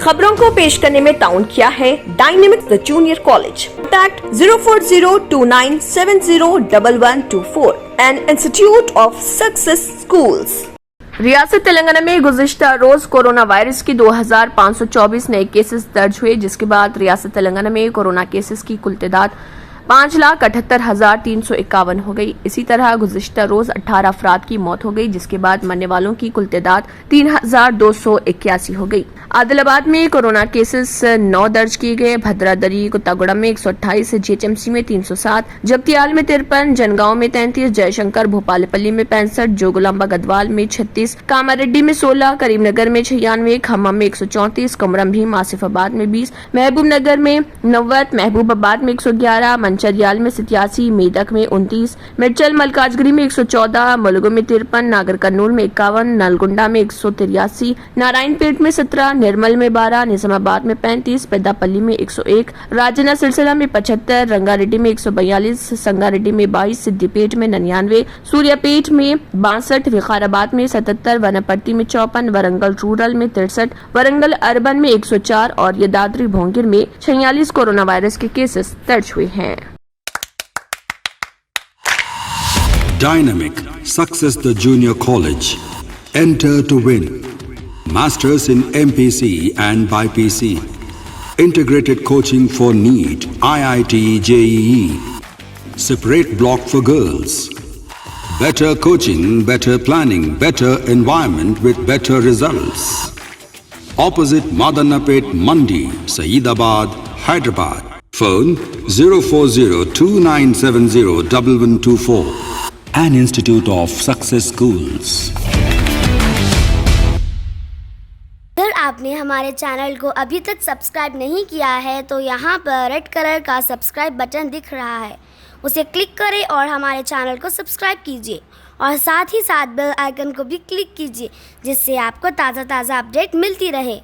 खबरों को पेश करने में ताउन किया है dynamic the junior college. Contact 04029701124 and institute of success schools. रियासत तेलंगाना में गुज़िश्ता रोज कोरोना वायरस के 2524 नए केसेस दर्ज हुए, जिसके बाद रियासत तेलंगाना में कोरोना केसेस की कुल तादाद 5,78,351 हो गई। इसी तरह गुज़िश्ता रोज 18 अफराद की मौत हो गई, जिसके बाद मरने वालों की कुल तादाद 3,281 हो गई। आदिलाबाद में कोरोना केसेस 9 दर्ज किए गए। भद्रादरी कुत्तागुड़ा में 128, जीएचएमसी में 307, जगतियाल में 53, जनगांव में 33, जयशंकर भोपालपल्ली में 65, जोगुलांबा गदवाल में 36, कामारेड्डी में 16, करीमनगर में 96, खम्मम में 134, कमरम भीम आसिफाबाद में 20, महबूबनगर में 90, महबूबाबाद में 111, मंचरियाल में 87, मेदक में 29, मिर्चल मलकाजगिरी में 114, मुलुगु में 53, नागर कर्नूल में 51, नलगुंडा में 183, नारायणपेट में 17, निर्मल में 12, निजामाबाद में 35, पेद्दापल्ली में 101, राजन्ना सिलसिला में 75, रंगारेड्डी में 142, संगारेड्डी में 22, सिद्दीपेट में 99, सूर्यापेट में 62, विकाराबाद में 77, वनपर्ती में 54, वरंगल रूरल में 63, वरंगल अर्बन में 104 और यदाद्री भोंगिर में 46 कोरोना वायरस के केसेस दर्ज हुए हैं। Dynamic Success the Junior College. Enter to win. Masters in MPC and BPC. Integrated coaching for NEET, IIT, JEE. Separate block for girls. Better coaching, better planning, better environment with better results. Opposite Madannapet Mandi, Saeedabad, Hyderabad. Phone 04029701124. An Institute of Success Schools. अगर आपने हमारे channel को अभी तक subscribe नहीं किया है तो यहाँ पर रेड कलर का सब्सक्राइब बटन दिख रहा है, उसे क्लिक करें और हमारे चैनल को सब्सक्राइब कीजिए और साथ ही साथ बेल आइकन को भी क्लिक कीजिए, जिससे आपको ताज़ा अपडेट मिलती रहे।